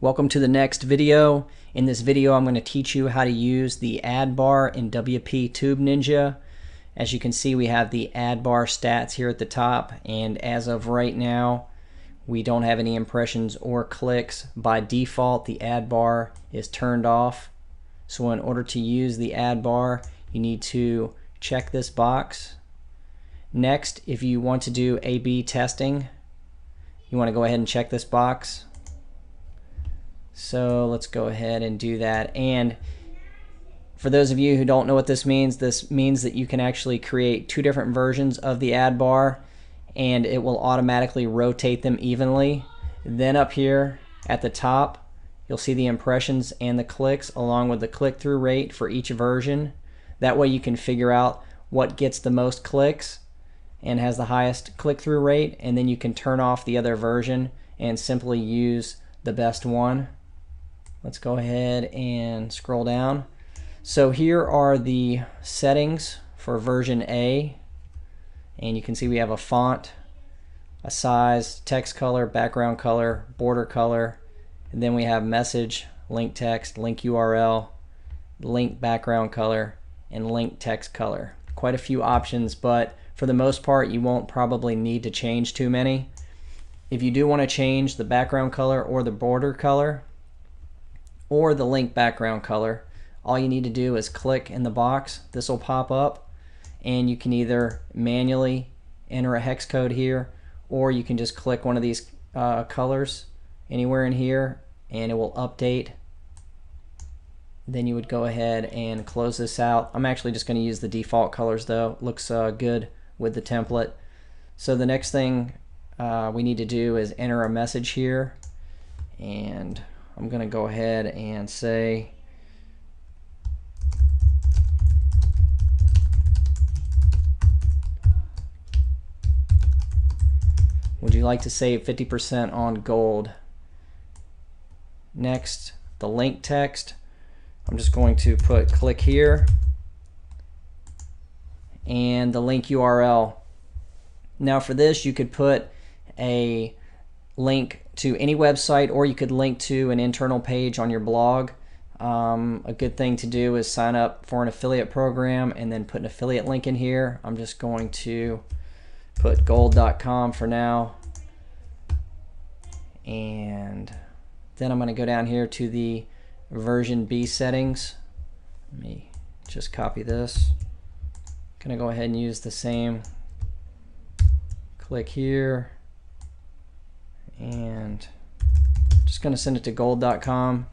Welcome to the next video. In this video I'm going to teach you how to use the add bar in WP Tube Ninja. As you can see, we have the add bar stats here at the top, and as of right now we don't have any impressions or clicks. By default the add bar is turned off. So in order to use the add bar you need to check this box. Next, if you want to do A/B testing, you want to go ahead and check this box. So let's go ahead and do that. And for those of you who don't know what this means that you can actually create two different versions of the add bar and it will automatically rotate them evenly. Then up here at the top you'll see the impressions and the clicks along with the click-through rate for each version. That way you can figure out what gets the most clicks and has the highest click-through rate, and then you can turn off the other version and simply use the best one. Let's go ahead and scroll down. So here are the settings for version A, and you can see we have a font, a size, text color, background color, border color, and then we have message, link text, link URL, link background color, and link text color. Quite a few options, but for the most part you won't probably need to change too many. If you do want to change the background color or the border color or the link background color, all you need to do is click in the box. This will pop up and you can either manually enter a hex code here, or you can just click one of these colors anywhere in here and it will update. Then you would go ahead and close this out. I'm actually just going to use the default colors though. Looks good with the template. So the next thing we need to do is enter a message here, and I'm going to go ahead and say would you like to save 50% on gold? Next, the link text, I'm just going to put click here, and the link URL. Now for this you could put a link to any website, or you could link to an internal page on your blog. A good thing to do is sign up for an affiliate program and then put an affiliate link in here. I'm just going to put gold.com for now, and then I'm going to go down here to the version B settings. Let me just copy this. Gonna go ahead and use the same. Click here and just gonna send it to gold.com.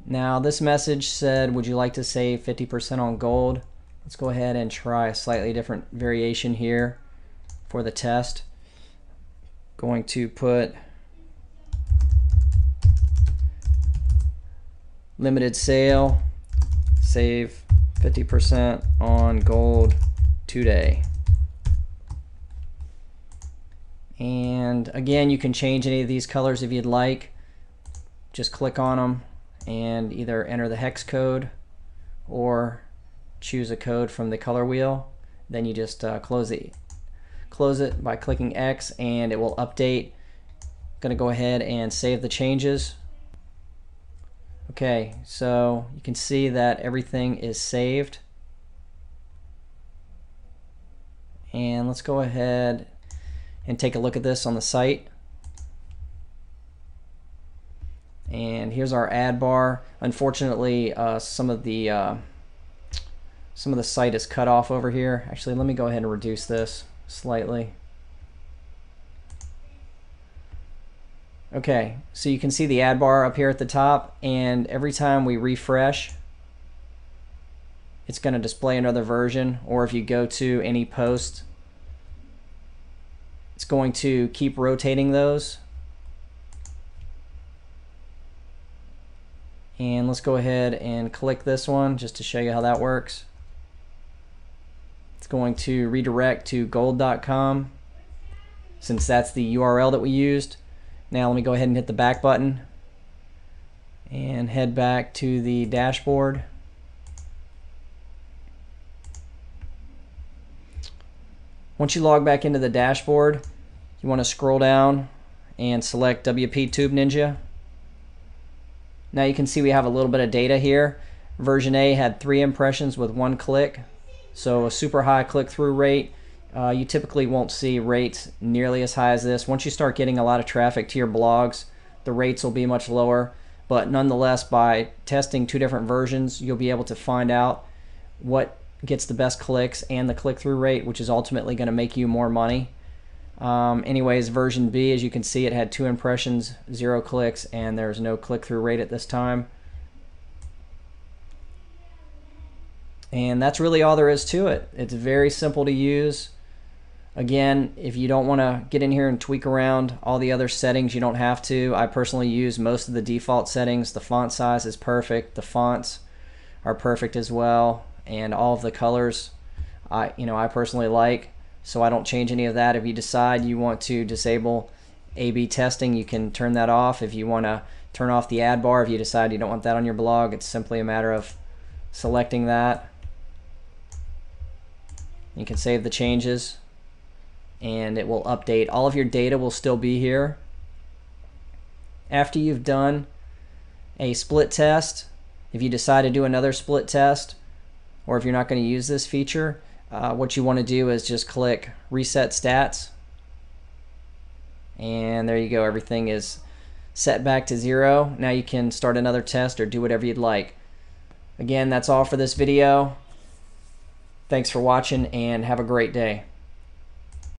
Now this message said, would you like to save 50% on gold? Let's go ahead and try a slightly different variation here for the test. Going to put limited sale, save 50% on gold today. And again, you can change any of these colors if you'd like. Just click on them and either enter the hex code or choose a code from the color wheel. Then you just close it by clicking X and it will update. Gonna go ahead and save the changes. Okay, so you can see that everything is saved. And let's go ahead and take a look at this on the site. And here's our add bar. Unfortunately, some of the site is cut off over here. Actually, let me go ahead and reduce this slightly. Okay, so you can see the add bar up here at the top, and every time we refresh it's going to display another version, or if you go to any post it's going to keep rotating those. And let's go ahead and click this one just to show you how that works. It's going to redirect to gold.com since that's the URL that we used. Now let me go ahead and hit the back button and head back to the dashboard. Once you log back into the dashboard, you want to scroll down and select WP Tube Ninja. Now you can see we have a little bit of data here. Version A had 3 impressions with 1 click, so a super high click-through rate. You typically won't see rates nearly as high as this. Once you start getting a lot of traffic to your blogs, the rates will be much lower. But nonetheless, by testing 2 different versions, you'll be able to find out what gets the best clicks and the click-through rate, which is ultimately going to make you more money. Anyways, version B, as you can see, it had 2 impressions, 0 clicks, and there's no click-through rate at this time. And that's really all there is to it. It's very simple to use. Again, if you don't want to get in here and tweak around all the other settings, you don't have to. I personally use most of the default settings. The font size is perfect. The fonts are perfect as well, and all of the colors I personally like, so I don't change any of that. If you decide you want to disable A/B testing, you can turn that off. If you want to turn off the ad bar, if you decide you don't want that on your blog, it's simply a matter of selecting that. You can save the changes and it will update. All of your data will still be here. After you've done a split test, if you decide to do another split test, or if you're not going to use this feature, what you want to do is just click Reset Stats, and there you go. Everything is set back to 0. Now you can start another test or do whatever you'd like. Again, that's all for this video. Thanks for watching and have a great day.